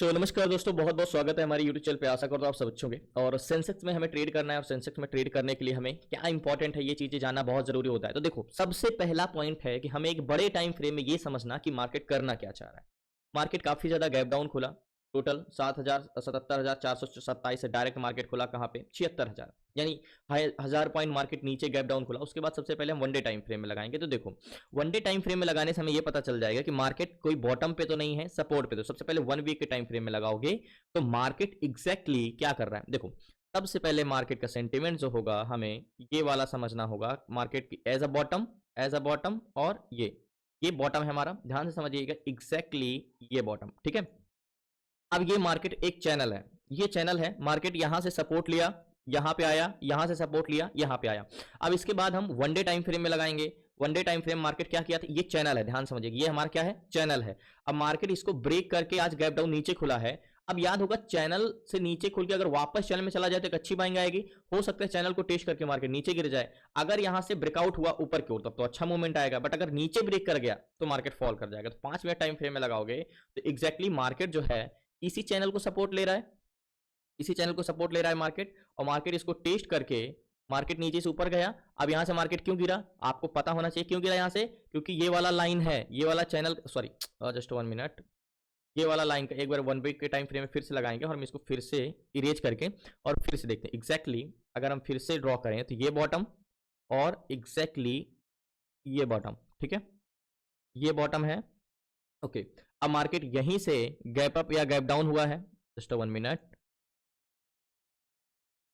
नमस्कार दोस्तों, बहुत बहुत स्वागत है हमारे यूट्यूब चैनल पे। आशा करता हूँ आप सब अच्छे होंगे। और सेंसेक्स में हमें ट्रेड करना है, और सेंसेक्स में ट्रेड करने के लिए हमें क्या इंपॉर्टेंट है, ये चीजें जानना बहुत जरूरी होता है। तो देखो, सबसे पहला पॉइंट है कि हमें एक बड़े टाइम फ्रेम में ये समझना कि मार्केट करना क्या चाह रहा है। मार्केट काफी ज्यादा गैप डाउन खुला। टोटल 77,427 से डायरेक्ट मार्केट खुला कहाँ पे 76,000, यानी 1,000 पॉइंट मार्केट नीचे गैप डाउन खुला। उसके बाद सबसे पहले हम वन डे टाइम फ्रेम में लगाएंगे। तो देखो, वन डे टाइम फ्रेम में लगाने से हमें यह पता चल जाएगा कि मार्केट कोई बॉटम पे तो नहीं है, सपोर्ट पे। तो सबसे पहले 1 वीक के टाइम फ्रेम में लगाओगे तो मार्केट एग्जैक्टली क्या कर रहा है। देखो, सबसे पहले मार्केट का सेंटिमेंट जो होगा हमें ये वाला समझना होगा। मार्केट की एज अ बॉटम, और ये बॉटम है हमारा। ध्यान से समझिएगा, एग्जैक्टली ये बॉटम, ठीक है। अब ये मार्केट एक चैनल है, ये चैनल है। मार्केट यहां से सपोर्ट लिया, यहां पे आया, यहां से सपोर्ट लिया, यहां पे आया। अब इसके बाद हम वन डे टाइम फ्रेम में लगाएंगे। One day time frame market क्या किया था, ये चैनल है, ध्यान समझिए, ये हमारा क्या है, चैनल है। अब मार्केट इसको ब्रेक करके आज गैप डाउन नीचे खुला है। अब याद होगा, चैनल से नीचे खुल के अगर वापस चैनल में चला जाए तो एक अच्छी बाइंग आएगी। हो सकता है चैनल को टेस्ट करके मार्केट नीचे गिर जाए। अगर यहां से ब्रेकआउट हुआ ऊपर की ओर तब तो अच्छा मूवमेंट आएगा, बट अगर नीचे ब्रेक कर गया तो मार्केट फॉल कर जाएगा। तो 5 मिनट टाइम फ्रेम में लगाओगे तो एग्जैक्टली मार्केट जो है इसी चैनल को सपोर्ट ले रहा है, इसी चैनल को सपोर्ट ले रहा है मार्केट। और मार्केट इसको टेस्ट करके मार्केट नीचे से ऊपर गया। अब यहां से मार्केट क्यों गिरा, आपको पता होना चाहिए क्यों गिरा यहां से, क्योंकि ये वाला लाइन है, ये वाला चैनल, सॉरी जस्ट 1 मिनट, ये वाला लाइन का एक बार 1 वीक के टाइम फ्रेम में फिर से लगाएंगे और हम इसको फिर से इरेज करके और फिर से देखते हैं। एग्जैक्टली अगर हम फिर से ड्रॉ करें तो ये बॉटम और एग्जैक्टली ये बॉटम, ठीक है, ये बॉटम है। ओके, अब मार्केट यहीं से गैप अप या गैप डाउन हुआ है। जस्ट 1 मिनट,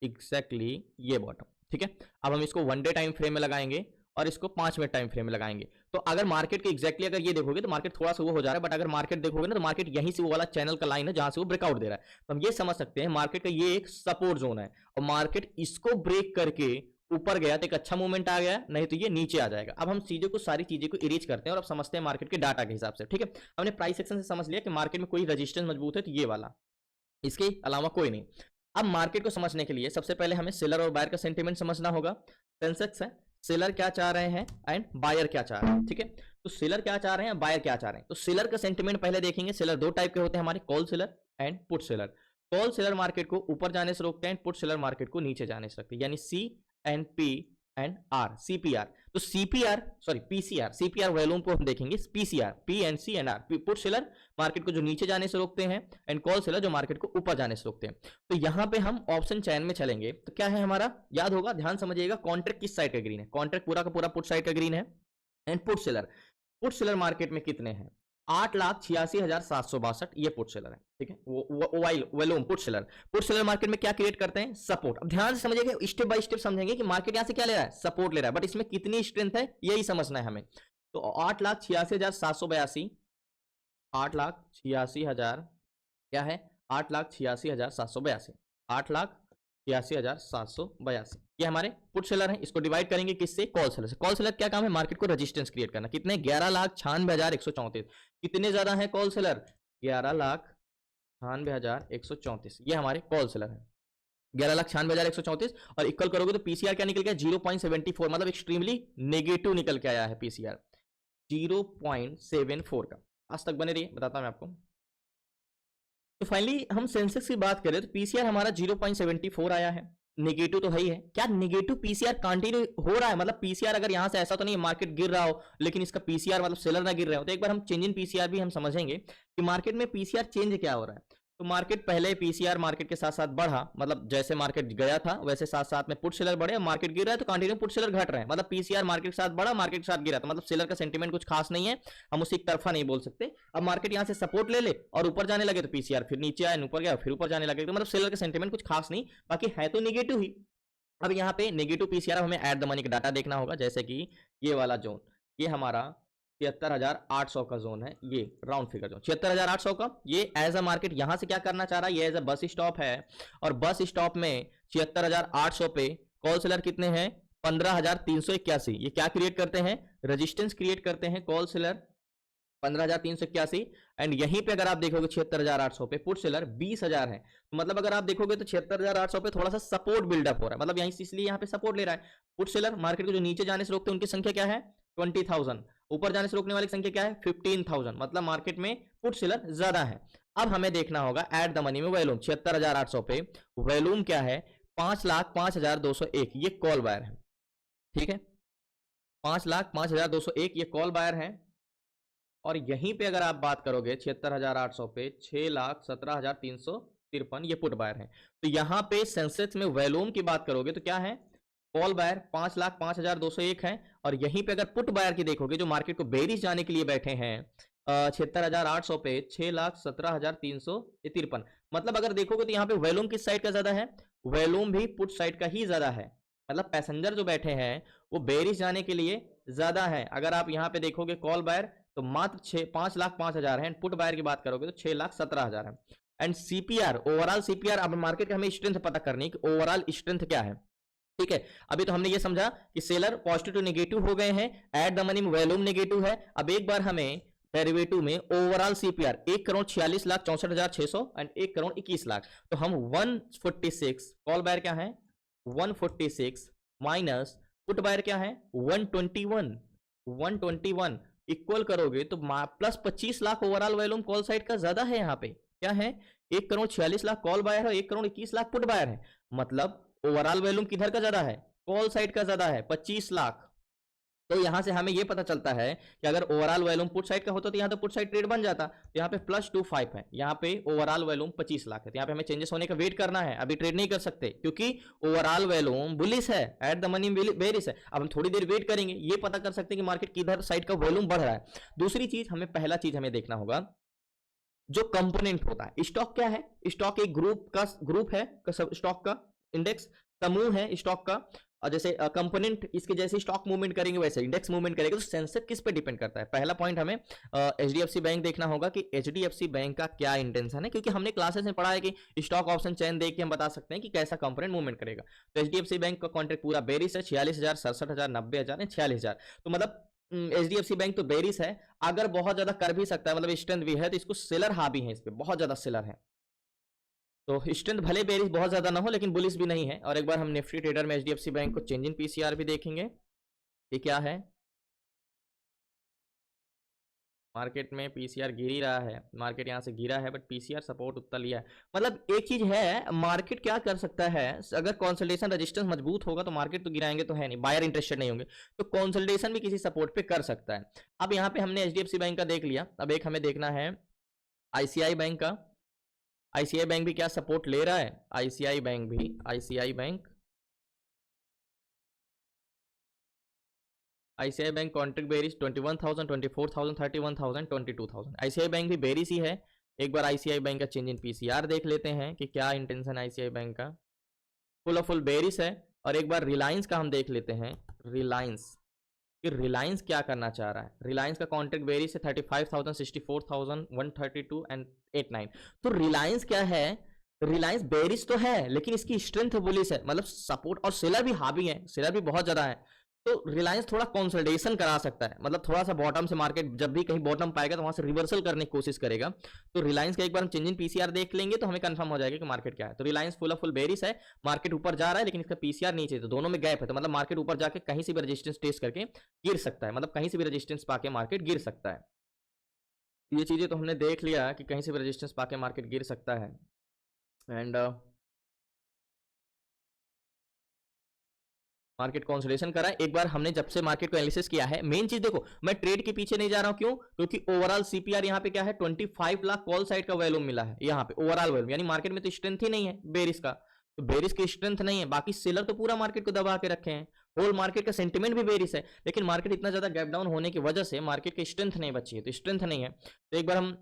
एग्जैक्टली ये बॉटम, ठीक है। अब हम इसको वन डे टाइम फ्रेम में लगाएंगे और इसको 5 मिनट टाइम फ्रेम में लगाएंगे। तो अगर मार्केट के एग्जैक्टली अगर ये देखोगे तो मार्केट थोड़ा सा वो हो जा रहा है, बट अगर मार्केट देखोगे ना तो मार्केट यहीं से वो वाला चैनल का लाइन है जहां से वो ब्रेकआउट दे रहा है। तो हम ये समझ सकते हैं मार्केट का ये एक सपोर्ट जोन है, और मार्केट इसको ब्रेक करके ऊपर गया तो एक अच्छा मूवमेंट आ गया, नहीं तो ये नीचे आ जाएगा। अब हम चीजों को, सारी चीजें को इरेज करते हैं और अब समझते हैं मार्केट के डाटा के हिसाब से, ठीक है। हमने प्राइस सेक्शन से समझ लिया कि मार्केट में कोई रेजिस्टेंस मजबूत है तो ये वाला, इसके अलावा कोई नहीं। अब मार्केट को समझने के लिए सबसे पहले हमें सेलर और बायर का सेंटीमेंट समझना होगा। सेंसेक्स है, सेलर क्या चाह रहे हैं एंड बायर क्या चाह रहे हैं, ठीक है। तो सेलर क्या चाह रहे हैं, बायर क्या चाह रहे हैं। तो सेलर का सेंटीमेंट पहले देखेंगे। सेलर दो टाइप के होते हैं हमारे, call seller and put seller. Call seller market को ऊपर जाने से रोकते हैं, पुट सेलर मार्केट को नीचे जाने से रोकते हैं, यानी C and P and R, CPR. तो CPR, sorry PCR, CPR volume को हम देखेंगे, PCR, P and C and R. Put seller market को जो नीचे जाने से रोकते हैं, एंड कॉल सेलर जो मार्केट को ऊपर जाने से रोकते हैं। तो यहां पे हम ऑप्शन चैन में चलेंगे तो क्या है हमारा, याद होगा, ध्यान समझिएगा, कॉन्ट्रैक्ट किस साइड का ग्रीन है, कॉन्ट्रैक्ट पूरा का पूरा पुट साइड का ग्रीन है। एंड पुट सेलर मार्केट में कितने हैं, 8,86,762 ये पुट सेलर है, ठीक है। वॉल्यूम पुट सेलर मार्केट में क्या क्रिएट करते हैं, सपोर्ट। अब ध्यान से समझिएगा, स्टेप बाय स्टेप समझेंगे कि मार्केट यहां से क्या ले रहा है, सपोर्ट ले रहा है, बट इसमें कितनी स्ट्रेंथ है यही समझना है हमें। तो 8,86,782, 8,86,000 क्या है, 8,86,782, 8,86,782 ये हमारे पुट सेलर हैं। इसको डिवाइड करेंगे किससे, कॉल सेलर से। कॉल सेलर क्या काम है, मार्केट को रेजिस्टेंस क्रिएट करना। कितने, 11,96,134। कितने ज्यादा है कॉल सेलर, 11,96,134 ये हमारे कॉल सेलर है, 11,96,134। और इक्वल करोगे तो पीसीआर क्या निकल गया, 0.74, मतलब एक्सट्रीमली नेगेटिव निकल के आया है पीसीआर, 0.74 का। आज तक बने रहिए, बताता हूं मैं आपको। तो फाइनली हम सेंसेक्स की बात करें तो पीसीआर हमारा 0.74 आया है, नेगेटिव तो है ही है। क्या नेगेटिव पीसीआर कंटिन्यू हो रहा है, मतलब पीसीआर अगर यहां से ऐसा तो नहीं मार्केट गिर रहा हो लेकिन इसका पीसीआर मतलब सेलर ना गिर रहा हो। तो एक बार हम चेंज इन पीसीआर भी हम समझेंगे कि मार्केट में पीसीआर चेंज क्या हो रहा है। तो मार्केट पहले पीसीआर मार्केट के साथ साथ बढ़ा, मतलब जैसे मार्केट गया था वैसे साथ साथ में पुट सेलर बढ़े, मार्केट गिर रहा है तो कंटिन्यू पुट सेलर घट रहे हैं, मतलब पीसीआर मार्केट के साथ बढ़ा, मार्केट के साथ गिरा, तो मतलब सेलर का सेंटीमेंट कुछ खास नहीं है, हम उसी तरफा नहीं बोल सकते। अब मार्केट यहां से सपोर्ट ले ले और ऊपर जाने लगे तो पीसीआर फिर नीचे आया, ऊपर गया फिर ऊपर जाने लगे, तो मतलब सेलर का सेंटीमेंट कुछ खास नहीं, बाकी है तो निगेटिव ही। अब यहाँ पे नेगेटिव पीसीआर हमें एट द मनी का डाटा देखना होगा, जैसे कि ये वाला जोन, ये हमारा 73,800 का जोन है, ये राउंड फिगर जोन 73,800 का। ये एज अ मार्केट यहां से क्या करना चाह रहा है, ये एज अ बस स्टॉप है, और बस स्टॉप में 73,800 पे कॉल सेलर कितने हैं, 15,381। ये क्या क्रिएट करते हैं, रेजिस्टेंस क्रिएट करते हैं कॉल सेलर 15,381। एंड यहीं पे अगर आप देखोगे 76,800 पे पुट सेलर 20,000 है, तो मतलब अगर आप देखोगे तो 76,800 पे थोड़ा सा सपोर्ट बिल्डअप हो रहा है, मतलब यहीं इसलिए यहाँ पे सपोर्ट ले रहा है। पुट सेलर मार्केट को जो नीचे जाने से रोकते हैं उनकी संख्या क्या है, 20,000। ऊपर जाने से रोकने वाली संख्या क्या है, 15,000, मतलब मार्केट में पुट सेलर ज्यादा है। अब हमें देखना होगा एट द मनी में वॉल्यूम 76,800 पे वॉल्यूम क्या है 5,05,201, ये कॉल बायर है, ठीक है, 5,05,201 ये कॉल बायर है। और यहीं पे अगर आप बात करोगे 76,800 पे 6,17,353 ये पुट बायर है। तो यहां पे सेंसेक्स में वॉल्यूम की बात करोगे तो क्या है, कॉल बायर 5,05,201 है, और यहीं पे अगर पुट बायर की देखोगे जो मार्केट को बेरिश जाने के लिए बैठे हैं 76,800 पे 6,17,353, मतलब अगर देखोगे तो यहाँ पे वॉल्यूम किस साइड का ज्यादा है, वॉल्यूम भी पुट साइड का ही ज्यादा है, मतलब पैसेंजर जो बैठे हैं वो बेरिश जाने के लिए ज्यादा है। अगर आप यहाँ पे देखोगे कॉल बायर तो मात्र 5,05,000 है, पुट बायर की बात करोगे तो 6,17,000 है। एंड सीपीआर, ओवरऑल सीपीआर, अब मार्केट का हमें स्ट्रेंथ पता करनी है कि ओवरऑल स्ट्रेंथ क्या है, ठीक है। अभी तो हमने ये समझा कि सेलर पॉजिटिव टू नेगेटिव हो गए हैं, एट द मनी में वॉल्यूम नेगेटिव है। अब एक बार हमें डेरिवेटिव में ओवरऑल सीपीआर 1,46,64,600 एंड 1,21,00,000, तो हम 146, कॉल बायर क्या है 146 माइनस पुट बायर क्या है 121 इक्वल करोगे तो plus 25 lakh overall volume call side का ज्यादा है। यहाँ पे क्या है 1,46,00,000 कॉल बायर है, 1,21,00,000 पुट बायर है, मतलब ओवरऑल वॉल्यूम किधर का ज्यादा है, कॉल साइड का ज्यादा है 25 लाख। तो यहां से हमें यह पता चलता है कि अगर ओवरऑल वॉल्यूम पुट साइड का होता तो यहां तो पुट साइड ट्रेड बन जाता, तो यहाँ पे +25 है, यहाँ पे ओवरऑल वॉल्यूम 25 लाख है, तो यहाँ पे हमें चेंजेस होने का वेट करना है, अभी ट्रेड नहीं कर सकते क्योंकि ओवरऑल वॉल्यूम बुलिश है, एट द मनी बेरिश है। अब हम थोड़ी देर वेट करेंगे, ये पता कर सकते हैं कि मार्केट किधर साइड का वॉल्यूम बढ़ रहा है। दूसरी चीज हमें, पहला चीज हमें देखना होगा जो कंपोनेंट होता है, स्टॉक क्या है, स्टॉक एक ग्रुप है, स्टॉक का इंडेक्स समूह है स्टॉक का, और जैसे कंपोनेंट इसके जैसे स्टॉक मूवमेंट करेंगे वैसे इंडेक्स मूवमेंट करेगा, तो सेंसेक्स किस पे डिपेंड करता है। पहला पॉइंट हमें एचडीएफसी बैंक देखना होगा कि एचडीएफसी बैंक का क्या इंटेंशन है, क्योंकि हमने क्लासेस में पढ़ा है कि स्टॉक ऑप्शन चेन देख के हम बता सकते हैं कि कैसा कंपोनेंट मूवमेंट करेगा। तो एचडीएफसी बैंक का कॉन्ट्रैक्ट पूरा बेरिश है, 46,000, 67,000, 90,000, 46,000, तो मतलब एचडीएफसी बैंक तो बेरिश है, अगर बहुत ज्यादा कर भी सकता है, मतलब स्ट्रेंथ भी है, तो इसको सेलर हावी है, इस पे बहुत ज्यादा सेलर है, तो स्ट्रेंथ भले बेरिश बहुत ज्यादा ना हो लेकिन बुलिश भी नहीं है। और एक बार हम निफ्टी ट्रेडर में एचडीएफसी बैंक को चेंज इन पीसीआर भी देखेंगे कि क्या है, मार्केट में पीसीआर गिर ही रहा है, मार्केट यहां से गिरा है बट पीसीआर सपोर्ट उतना लिया है। मतलब एक चीज है, मार्केट क्या कर सकता है, अगर कंसोलिडेशन रेजिस्टेंस मजबूत होगा तो मार्केट तो गिराएंगे तो है नहीं, बायर इंटरेस्टेड नहीं होंगे, तो कंसोलिडेशन भी किसी सपोर्ट पे कर सकता है। अब यहाँ पे हमने एचडीएफसी बैंक का देख लिया, अब एक हमें देखना है आईसीआई बैंक का। आईसीआई बैंक भी क्या सपोर्ट ले रहा है, ICI bank contract bearish 21,000, 24,000, 31,000, 22,000, ICI bank भी बेरिश ही है। एक बार आईसीआई बैंक का चेंज इन पीसीआर देख लेते हैं कि क्या इंटेंशन आईसीआई बैंक का, फुल बेरिश है। और एक बार रिलायंस का हम देख लेते हैं, रिलायंस क्या करना चाह रहा है, रिलायंस का कॉन्ट्रैक्ट बेरिश है 35,000, 64,000, 132 एंड 89, तो रिलायंस क्या है, रिलायंस बेरिश तो है लेकिन इसकी स्ट्रेंथ बुलिश है, मतलब सपोर्ट और सेलर भी हावी है, सेलर भी बहुत ज्यादा है, तो रिलायंस थोड़ा कंसोलिडेशन करा सकता है, मतलब थोड़ा सा बॉटम से मार्केट जब भी कहीं बॉटम पाएगा तो वहां से रिवर्सल करने की कोशिश करेगा। तो रिलायंस का एक बार हम चेंज इन पीसीआर देख लेंगे तो हमें कंफर्म हो जाएगा कि मार्केट क्या है। तो रिलायंस फुल बेरिश है, मार्केट ऊपर जा रहा है लेकिन इसका पीसीआर नीचे, तो दोनों में गैप है, तो मतलब मार्केट ऊपर जाके कहीं से भी रेजिस्टेंस टेस्ट करके गिर सकता है, मतलब कहीं से भी रेजिस्टेंस पाके मार्केट गिर सकता है। ये चीजें तो हमने देख लिया कि कहीं से भी रेजिस्टेंस पाके मार्केट गिर सकता है। एंड मार्केट कंसोलिडेशन करा है। एक बार हमने जब से मार्केट को एनालिसिस किया है, मेन चीज देखो, मैं ट्रेड के पीछे नहीं जा रहा हूं, क्यों, क्योंकि ओवरऑल सीपीआर यहाँ पे क्या है 25 लाख कॉल साइड का वॉल्यूम मिला है, यहाँ पे ओवरऑल वॉल्यूम, यानी मार्केट में तो स्ट्रेंथ ही नहीं है बेरिश का, तो बेरिश की स्ट्रेंथ नहीं है, बाकी सेलर तो पूरा मार्केट को दबा के रखे हैं, होल मार्केट का सेंटिमेंट भी बेरिश है, लेकिन मार्केट इतना ज्यादा गैप डाउन होने की वजह से मार्केट की स्ट्रेंथ नहीं बची है, तो स्ट्रेंथ नहीं है। तो एक बार हम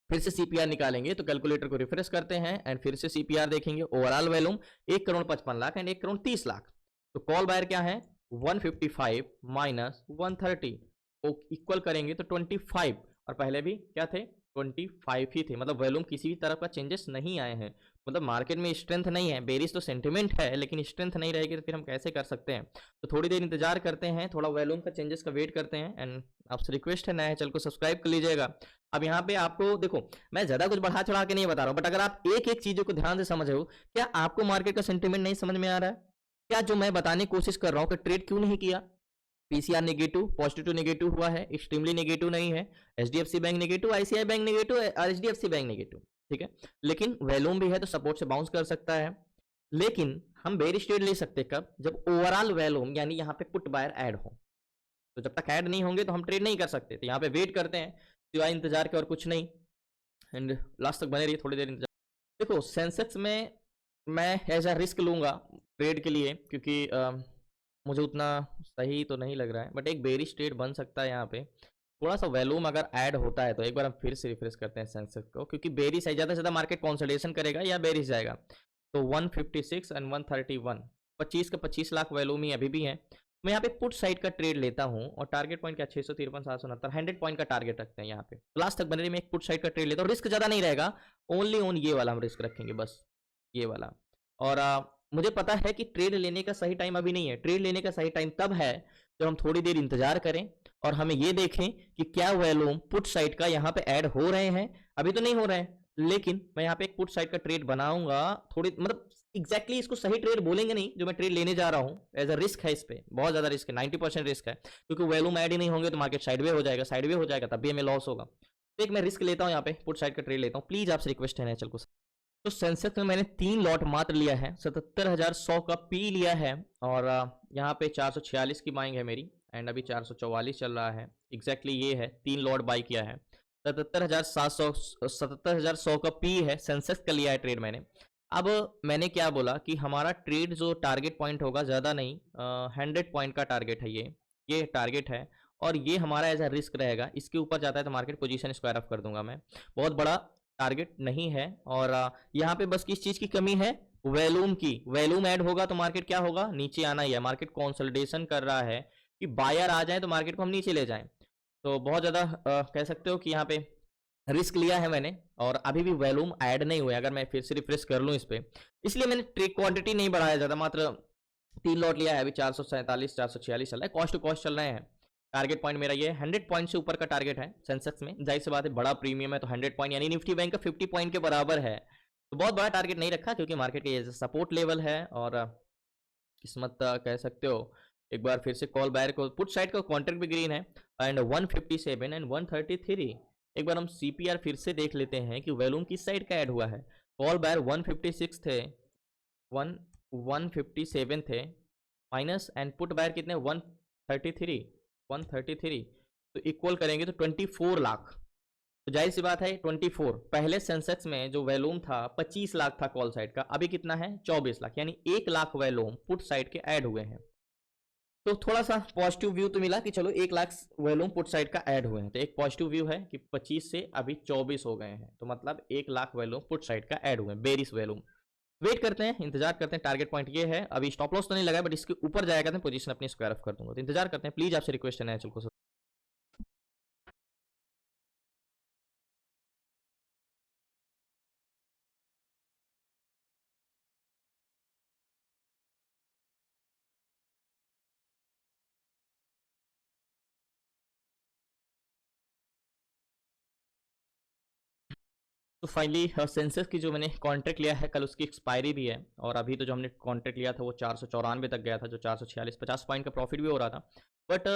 फिर से सीपीआर निकालेंगे, तो कैलकुलेटर को रिफ्रेश करते हैं एंड फिर से सीपीआर देखेंगे, ओवरऑल वॉल्यूम 1,55,00,000 एंड 1,30,00,000, तो कॉल बायर क्या है 155 माइनस 130 को इक्वल करेंगे तो 25, और पहले भी क्या थे 25 ही थे, मतलब वॉल्यूम किसी भी तरह का चेंजेस नहीं आए हैं, मतलब मार्केट में स्ट्रेंथ नहीं है, बेरिश तो सेंटिमेंट है लेकिन स्ट्रेंथ नहीं रहेगी तो फिर हम कैसे कर सकते हैं। तो थोड़ी देर इंतजार करते हैं, थोड़ा वॉल्यूम का चेंजेस का वेट करते हैं, एंड आपसे रिक्वेस्ट है नया चैनल को सब्सक्राइब कर लीजिएगा। अब यहाँ पे आपको देखो, मैं ज्यादा कुछ बढ़ा चढ़ा के नहीं बता रहा हूँ, बट अगर आप एक एक चीजों को ध्यान से समझ रहे हो, क्या आपको मार्केट का सेंटिमेंट नहीं समझ में आ रहा है, क्या जो मैं बताने की कोशिश कर रहा हूं कि ट्रेड क्यों नहीं किया, PCR negative, positive to negative हुआ है, एक्सट्रीमली नेगेटिव नहीं है, HDFC bank negative, ICICI bank negative और एचडीएफसी बैंक नेगेटिव, ठीक है, लेकिन वैल्यूम भी है तो सपोर्ट से बाउंस कर सकता है। लेकिन हम बेरिश ट्रेड ले सकते कब, जब ओवरऑल वैल्यूम यानी यहाँ पे पुट बायर ऐड हो। तो जब तक ऐड नहीं होंगे तो हम ट्रेड नहीं कर सकते, तो यहाँ पे वेट करते हैं सिवाय इंतजार के और कुछ नहीं, एंड लास्ट तक बने रहिए, थोड़ी देर इंतजार। देखो सेंसेक्स में मैं एज अ रिस्क लूंगा ट्रेड के लिए, क्योंकि मुझे उतना सही तो नहीं लग रहा है, बट एक बेरिश ट्रेड बन सकता है यहाँ पे। थोड़ा सा वैल्यूम अगर ऐड होता है तो एक बार हम फिर से रिफ्रेश करते हैं सेंसेक्स को, क्योंकि बेरिश है, ज़्यादा से ज़्यादा मार्केट कॉन्सोलिडेशन करेगा या बेरिश जाएगा। तो 156 एंड 131, 25 का 25 लाख वैल्यूम ही अभी भी है। मैं यहाँ पे पुट साइड का ट्रेड लेता हूँ, और टारगेट पॉइंट क्या 653 769, 100 पॉइंट का टारगेट रखते हैं यहाँ पे। लास्ट तक बने रही, मैं एक पुट साइड का ट्रेड लेता हूँ, रिस्क ज़्यादा नहीं रहेगा, ओनली ऑन ये वाला हम रिस्क रखेंगे बस, ये वाला। और मुझे पता है कि ट्रेड लेने का सही टाइम अभी नहीं है, ट्रेड लेने का सही टाइम तब है जब हम थोड़ी देर इंतजार करें और हमें ये देखें कि क्या वैल्यूम पुट साइड का यहाँ पे ऐड हो रहे हैं। अभी तो नहीं हो रहे हैं, लेकिन मैं यहाँ पे एक पुट साइड का ट्रेड बनाऊंगा, थोड़ी मतलब एग्जैक्टली इसको सही ट्रेड बोलेंगे नहीं जो मैं ट्रेड लेने जा रहा हूँ, एज अ रिस्क है, इस पे बहुत ज्यादा रिस्क है, 90% रिस्क है, क्योंकि वैल्यूम ऐड ही नहीं होंगे तो मार्केट साइडवे हो जाएगा, साइडवे हो जाएगा तब भी हमें लॉस होगा। तो एक मैं रिस्क लेता हूँ यहाँ पे, पुट साइड का ट्रेड लेता हूँ, प्लीज आपसे रिक्वेस्ट है नेचल को। तो सेंसेक्स में मैंने 3 लॉट मात्र लिया है, 77,100 का पी लिया है, और यहाँ पे 446 की बाइंग है मेरी, एंड अभी 444 चल रहा है, एग्जैक्टली ये है, 3 लॉट बाई किया है। 77,100 का पी है, सेंसेक्स का लिया है ट्रेड मैंने। अब मैंने क्या बोला कि हमारा ट्रेड जो टारगेट पॉइंट होगा, ज़्यादा नहीं, 100 पॉइंट का टारगेट है, ये टारगेट है, और ये हमारा एज अ रिस्क रहेगा। इसके ऊपर जाता है तो मार्केट पोजीशन स्क्वायर ऑफ कर दूंगा मैं, बहुत बड़ा टारगेट नहीं है। और यहाँ पे बस किस चीज की कमी है, वैल्यूम की, वैल्यूम ऐड होगा तो मार्केट क्या होगा, नीचे आना ही है। मार्केट कंसोलिडेशन कर रहा है कि बायर आ जाए तो मार्केट को हम नीचे ले जाएं, तो बहुत ज्यादा कह सकते हो कि यहाँ पे रिस्क लिया है मैंने, और अभी भी वैल्यूम ऐड नहीं हुआ। अगर मैं फिर से रिफ्रेश कर लूँ इस पे, इसलिए मैंने ट्रेड क्वांटिटी नहीं बढ़ाया ज्यादा, मात्र 3 लॉट लिया है। अभी 447 446 चल रहा है, कॉस्ट टू कॉस्ट चल रहे हैं। टारगेट पॉइंट मेरा ये 100 पॉइंट से ऊपर का टारगेट है सेंसेक्स में, जाहिर सी बात है बड़ा प्रीमियम है तो 100 पॉइंट यानी निफ्टी बैंक का 50 पॉइंट के बराबर है, तो बहुत बड़ा टारगेट नहीं रखा, क्योंकि मार्केट के ये सपोर्ट लेवल है। और किस्मत कह सकते हो। एक बार फिर से कॉल बायर को, पुट साइड का कॉन्ट्रैक्ट भी ग्रीन है, एंड 157 एंड 133। एक बार हम सीपीआर फिर से देख लेते हैं कि वैल्यूम किस साइड का ऐड हुआ है। कॉल बायर 156 थे, 157 थे माइनस, एंड पुट बायर कितने 133, 133, तो इक्वल करेंगे तो 24 लाख। तो जाहिर सी बात है 24, पहले सेंसेक्स में जो वैल्यूम था 25 लाख था कॉल साइड का, अभी कितना है 24 लाख, यानी 1 लाख वैल्यूम पुट साइड के ऐड हुए हैं। तो थोड़ा सा पॉजिटिव व्यू तो मिला कि चलो 1 लाख वैल्यूम पुट साइड का ऐड हुए हैं, तो एक पॉजिटिव व्यू है कि 25 से अभी 24 हो गए हैं, तो मतलब 1 लाख वैल्यूम पुट साइड का ऐड हुए हैं, बेरिस वैल्यूम। वेट करते हैं, इंतजार करते हैं, टारगेट पॉइंट ये है, अभी स्टॉप लॉस तो नहीं लगा है, बट इसके ऊपर जाएगा तो पोजीशन अपनी स्क्वायर ऑफ कर दूंगा, तो इंतजार करते हैं। प्लीज आपसे रिक्वेस्ट है चल को। तो फाइनली सेंसेस की जो मैंने कॉन्ट्रैक्ट लिया है कल, उसकी एक्सपायरी भी है, और अभी तो जो हमने कॉन्ट्रैक्ट लिया था वो 494 तक गया था, जो 446, 50 पॉइंट का प्रॉफिट भी हो रहा था। बट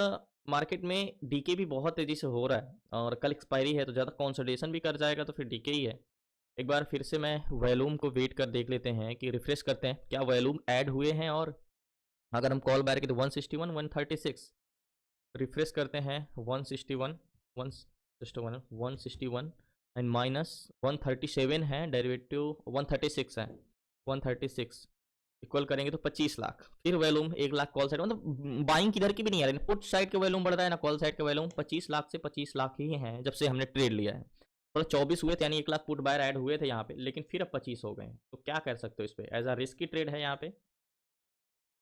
मार्केट में डीके भी बहुत तेजी से हो रहा है, और कल एक्सपायरी है तो ज़्यादा कॉन्सोलिडेशन भी कर जाएगा तो फिर डीके ही है। एक बार फिर से मैं वैल्यूम को वेट कर देख लेते हैं कि रिफ्रेश करते हैं क्या वैल्यूम ऐड हुए हैं, और अगर हम कॉल बैक तो 161 136 रिफ्रेश करते हैं, 161 161 161 एंड माइनस 137 है, डेरिवेटिव 136 है, 136 इक्वल करेंगे तो 25 लाख, फिर वैल्यूम 1 लाख कॉल साइड, मतलब बाइंग किधर की भी नहीं आ रही, पुट साइड के वैल्यूम बढ़ रहा है ना कॉल साइड के वैल्यूम, 25 लाख से 25 लाख ही है जब से हमने ट्रेड लिया है। थोड़ा 24 हुए थे, यानी 1 लाख पुट बायर ऐड हुए थे यहाँ पे, लेकिन फिर अब 25 हो गए हैं, तो क्या कर सकते हो इस पे, एज अ रिस्की ट्रेड है यहाँ पे।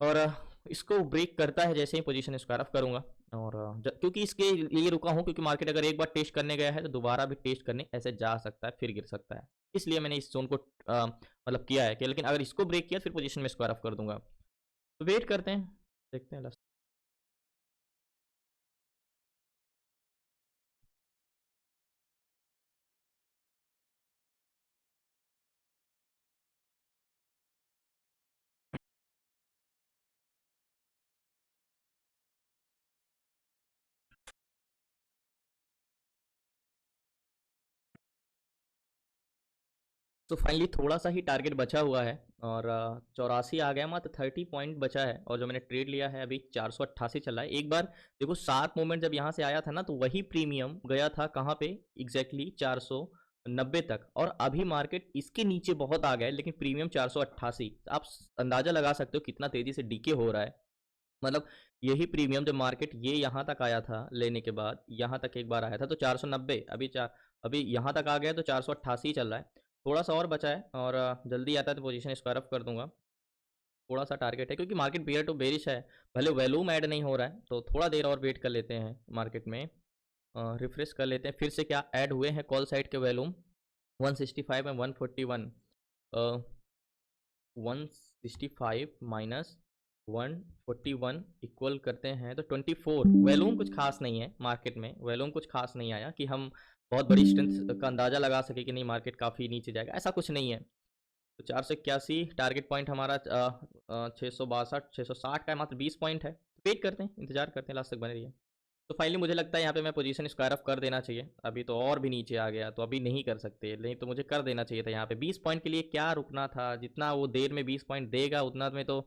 और इसको ब्रेक करता है जैसे ही पोजीशन स्क्वायर ऑफ करूंगा, और क्योंकि इसके लिए रुका हूँ, क्योंकि मार्केट अगर एक बार टेस्ट करने गया है तो दोबारा भी टेस्ट करने ऐसे जा सकता है, फिर गिर सकता है, इसलिए मैंने इस जोन को मतलब किया है कि, लेकिन अगर इसको ब्रेक किया फिर पोजीशन में स्क्वायर ऑफ कर दूंगा। तो वेट करते हैं, देखते हैं लास्ट। तो फाइनली थोड़ा सा ही टारगेट बचा हुआ है और 84 आ गया, मात्र 30 पॉइंट बचा है। और जो मैंने ट्रेड लिया है अभी 488 चल रहा है। एक बार देखो शार्प मूवमेंट जब यहाँ से आया था ना, तो वही प्रीमियम गया था कहाँ पे, एग्जैक्टली 490 तक। और अभी मार्केट इसके नीचे बहुत आ गया है, लेकिन प्रीमियम 488। आप अंदाजा लगा सकते हो कितना तेजी से डीके हो रहा है। मतलब यही प्रीमियम जब मार्केट ये यहाँ तक आया था लेने के बाद, यहाँ तक एक बार आया था तो 490, अभी यहाँ तक आ गया तो 488 चल रहा है। थोड़ा सा और बचा है और जल्दी आता है तो पोजीशन स्क्वायर अप कर दूंगा। थोड़ा सा टारगेट है क्योंकि मार्केट बेयर टू बेरिश है, भले वैल्यूम ऐड नहीं हो रहा है, तो थोड़ा देर और वेट कर लेते हैं मार्केट में। रिफ्रेश कर लेते हैं फिर से क्या ऐड हुए हैं कॉल साइड के वैल्यूम 165 एंड 141। 165 माइनस 141 इक्वल करते हैं तो 24। वैल्यूम कुछ खास नहीं है मार्केट में, वैल्यूम कुछ खास नहीं आया कि हम बहुत बड़ी स्ट्रेंथ का अंदाजा लगा सके कि नहीं मार्केट काफ़ी नीचे जाएगा, ऐसा कुछ नहीं है। तो 481 टारगेट पॉइंट हमारा 662 660 का मात्र 20 पॉइंट है। वेट करते हैं, इंतजार करते हैं, लास्ट तक बने रहिए। तो फाइनली मुझे लगता है यहाँ पे मैं पोजीशन स्क्वायर अप कर देना चाहिए। अभी तो और भी नीचे आ गया तो अभी नहीं कर सकते, नहीं तो मुझे कर देना चाहिए था यहाँ पे। 20 पॉइंट के लिए क्या रुकना था, जितना वो देर में 20 पॉइंट देगा उतना में तो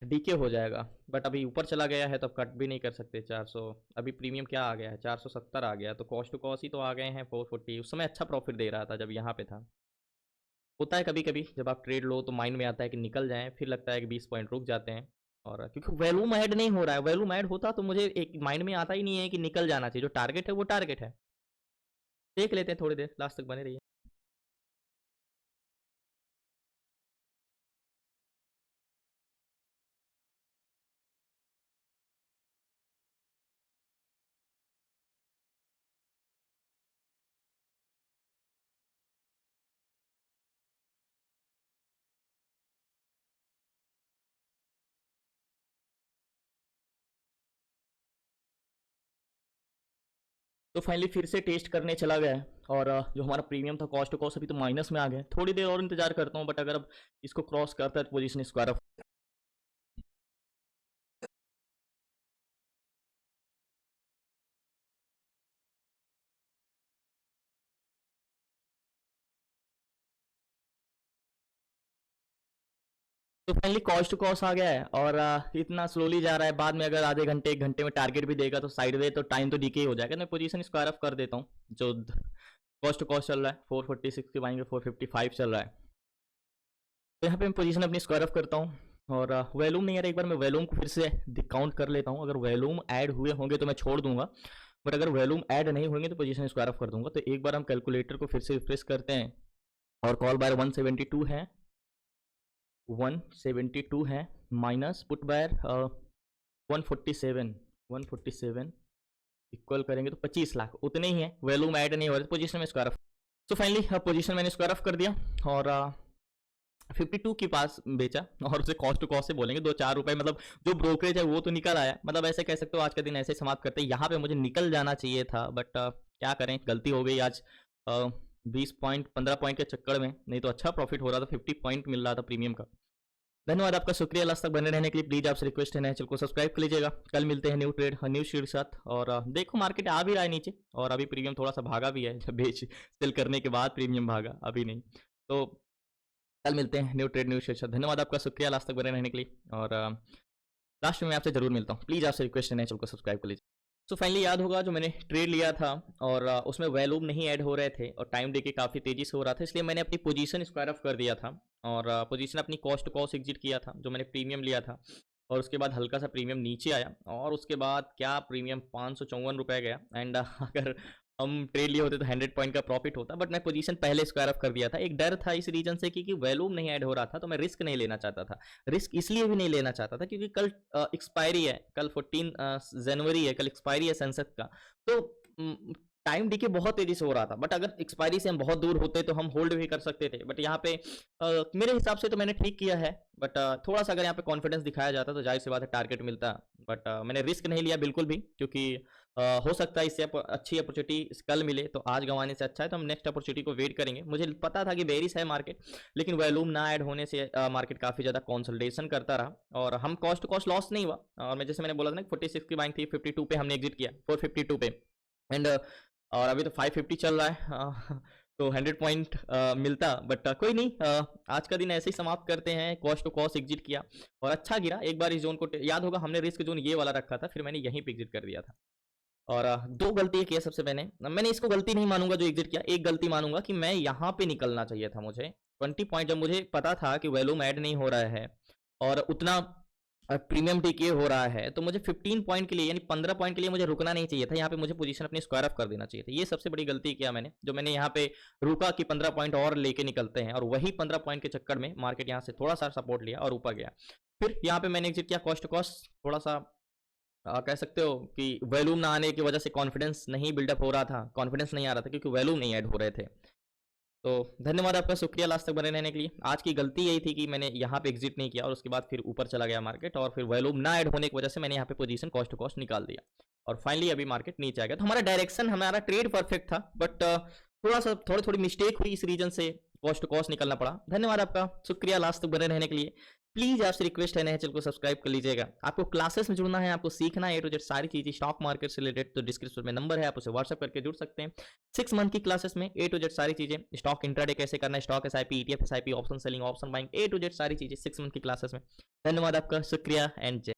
डीके हो जाएगा। बट अभी ऊपर चला गया है तो अब कट भी नहीं कर सकते 400। अभी प्रीमियम क्या आ गया है 470 आ गया, तो कॉस्ट टू कॉस्ट ही तो आ गए हैं 440। उस समय अच्छा प्रॉफिट दे रहा था जब यहाँ पे था। होता है कभी कभी जब आप ट्रेड लो तो माइंड में आता है कि निकल जाएं, फिर लगता है कि 20 पॉइंट रुक जाते हैं। और क्योंकि वैल्यूम ऐड नहीं हो रहा है, वैल्यूम ऐड होता तो मुझे एक माइंड में आता ही नहीं है कि निकल जाना चाहिए। जो टारगेट है वो टारगेट है। देख लेते हैं थोड़ी देर, लास्ट तक बने रहिए। तो फाइनली फिर से टेस्ट करने चला गया है और जो हमारा प्रीमियम था कॉस्ट टू कॉस्ट अभी तो माइनस में आ गया। थोड़ी देर और इंतजार करता हूँ, बट अगर अब इसको क्रॉस करता है तो पोजीशन स्क्वायर ऑफ। तो फाइनली कॉस्ट टू कॉस्ट आ गया है और इतना स्लोली जा रहा है। बाद में अगर आधे घंटे 1 घंटे में टारगेट भी देगा तो साइड वे तो टाइम तो डीके हो जाएगा। मैं पोजीशन स्क्वायर ऑफ कर देता हूँ। जो कॉस्ट टू कॉस्ट चल रहा है 446 के बाइंग 455 चल रहा है। तो यहाँ पे मैं पोजीशन अपनी स्क्वायर ऑफ करता हूँ और वैल्यूम नहीं आ रहा। एक बार मैं वैल्यूम को फिर से काउंट कर लेता हूँ। अगर वैल्यूम ऐड हुए होंगे तो मैं छोड़ दूंगा, बट अगर वैल्यूम ऐड नहीं होंगे तो पोजीशन स्क्वायर ऑफ कर दूंगा। तो एक बार हम कैलकुलेटर को फिर से रिफ्रेश करते हैं और कॉल बाय 172 है, 172 है, माइनस पुट बायर 147 इक्वल करेंगे तो 25 लाख उतने ही है। वैल्यूम ऐड नहीं हो रहा, पोजीशन में स्क्वायर ऑफ। तो फाइनली पोजीशन मैंने स्क्वायर ऑफ कर दिया और 52 के पास बेचा और उसे कॉस्ट टू कॉस्ट से बोलेंगे 2-4 रुपए, मतलब जो ब्रोकरेज है वो तो निकल आया। मतलब ऐसे कह सकते हो आज का दिन ऐसे समाप्त करते हैं। यहाँ पे मुझे निकल जाना चाहिए था, बट क्या करें, गलती हो गई आज। 20 पॉइंट 15 पॉइंट के चक्कर में, नहीं तो अच्छा प्रॉफिट हो रहा था, 50 पॉइंट मिल रहा था प्रीमियम का। धन्यवाद आपका, शुक्रिया लास्ट तक बने रहने के लिए। प्लीज आपसे रिक्वेस्ट है नए चैनल को सब्सक्राइब कर लीजिएगा। कल मिलते हैं न्यू ट्रेड न्यू शेयर के साथ। और देखो मार्केट आ भी रहा है नीचे और अभी प्रीमियम थोड़ा सा भागा भी है। बेच सेल करने के बाद प्रीमियम भागा, अभी नहीं। तो कल मिलते हैं न्यू ट्रेड न्यू शेयर। धन्यवाद आपका, शुक्रिया लास्ट तक बने रहने के लिए। और लास्ट में मैं आपसे जरूर मिलता हूँ। प्लीज़ आपसे रिक्वेस्ट है नए चैनल को सब्सक्राइब कर लीजिए। तो फाइनली याद होगा जो मैंने ट्रेड लिया था और उसमें वैल्यूम नहीं ऐड हो रहे थे और टाइम डे के काफ़ी तेजी से हो रहा था, इसलिए मैंने अपनी पोजीशन स्क्वायर ऑफ कर दिया था और पोजीशन अपनी कॉस्ट टू कॉस्ट एग्जिट किया था जो मैंने प्रीमियम लिया था। और उसके बाद हल्का सा प्रीमियम नीचे आया और उसके बाद क्या प्रीमियम 554 रुपये गया। एंड अगर हम ट्रेड लिए होते तो 100 पॉइंट का प्रॉफिट होता, बट मैं पोजीशन पहले स्क्वायर ऑफ कर दिया था। एक डर था इस रीजन से कि वैल्यूम नहीं ऐड हो रहा था, तो मैं रिस्क नहीं लेना चाहता था। रिस्क इसलिए भी नहीं लेना चाहता था क्योंकि कल एक्सपायरी है, कल 14 जनवरी है, कल एक्सपायरी है संसद का। तो टाइम डीके बहुत तेजी से हो रहा था, बट अगर एक्सपायरी से हम बहुत दूर होते तो हम होल्ड भी कर सकते थे। बट यहाँ पे मेरे हिसाब से तो मैंने ठीक किया है, बट थोड़ा सा अगर यहाँ पे कॉन्फिडेंस दिखाया जाता तो जाहिर सी बात है टारगेट मिलता। बट मैंने रिस्क नहीं लिया बिल्कुल भी, क्योंकि हो सकता है इससे अच्छी अपॉर्चुनिटी कल मिले, तो आज गंवाने से अच्छा है तो हम नेक्स्ट अपॉर्चुनिटी को वेट करेंगे। मुझे पता था कि बेरिश है मार्केट, लेकिन वैल्यूम ना ऐड होने से मार्केट काफ़ी ज़्यादा कंसोलिडेशन करता रहा और हम कॉस्ट टू कॉस्ट लॉस नहीं हुआ। और मैं जैसे मैंने बोला था ना 46 की बाइंग थी, 52 पे हमने एग्जिट किया, 452 पे। एंड और अभी तो 550 चल रहा है। तो 100 पॉइंट मिलता, बट कोई नहीं। आज का दिन ऐसे ही समाप्त करते हैं। कॉस्ट टू कॉस्ट एग्जिट किया और अच्छा गिरा। एक बार इस जोन को याद होगा, हमने रिस्क जोन ये वाला रखा था, फिर मैंने यहीं पे एग्जिट कर दिया था। और दो गलती किया सबसे पहले। मैंने इसको गलती नहीं मानूंगा जो एग्जिट किया, एक गलती मानूंगा कि मैं यहाँ पे निकलना चाहिए था मुझे 20 पॉइंट, जब मुझे पता था कि वैल्यूम ऐड नहीं हो रहा है और उतना प्रीमियम टीके हो रहा है, तो मुझे 15 पॉइंट के लिए यानी 15 पॉइंट के लिए मुझे रुकना नहीं चाहिए था। यहाँ पे मुझे पोजीशन अपनी स्क्वायर ऑफ कर देना चाहिए था। ये सबसे बड़ी गलती किया मैंने, जो मैंने यहाँ पे रुका कि 15 पॉइंट और लेके निकलते हैं, और वही 15 पॉइंट के चक्कर में मार्केट यहाँ से थोड़ा सा सपोर्ट लिया और ऊपर गया। फिर यहाँ पे मैंने एग्जिट किया कॉस्ट टू कॉस्ट। थोड़ा सा कह सकते हो कि वैल्यूम ना आने की वजह से कॉन्फिडेंस नहीं बिल्डअप हो रहा था, कॉन्फिडेंस नहीं आ रहा था क्योंकि वैल्यूम नहीं ऐड हो रहे थे। तो धन्यवाद आपका, शुक्रिया लास्ट तक बने रहने के लिए। आज की गलती यही थी कि मैंने यहाँ पे एग्जिट नहीं किया और उसके बाद फिर ऊपर चला गया मार्केट, और फिर वैल्यूम ना ऐड होने की वजह से मैंने यहाँ पे पोजीशन कॉस्ट टू कॉस्ट निकाल दिया और फाइनली अभी मार्केट नीचे आ गया। तो हमारा डायरेक्शन, हमारा ट्रेड परफेक्ट था, बट थोड़ी मिस्टेक हुई, इस रीजन से कॉस्ट टू कॉस्ट निकलना पड़ा। धन्यवाद आपका, शुक्रिया लास्ट तक बने रहने के लिए। प्लीज आपसे रिक्वेस्ट है, नए चैनल को सब्सक्राइब कर लीजिएगा। आपको क्लासेस में जुड़ना है, आपको सीखना है A to Z सारी चीजें स्टॉक मार्केट से रिलेटेड, तो डिस्क्रिप्शन में नंबर है, आप उसे व्हाट्सएप करके जुड़ सकते हैं। 6 मंथ की क्लासेस में A to Z सारी चीजें, स्टॉक इंट्राडे कैसे करना है, stock SIP ETF SIP option selling option buying, A to Z सारी चीजें 6 मंथ की क्लासेस में। धन्यवाद आपका, शुक्रिया एंड जय।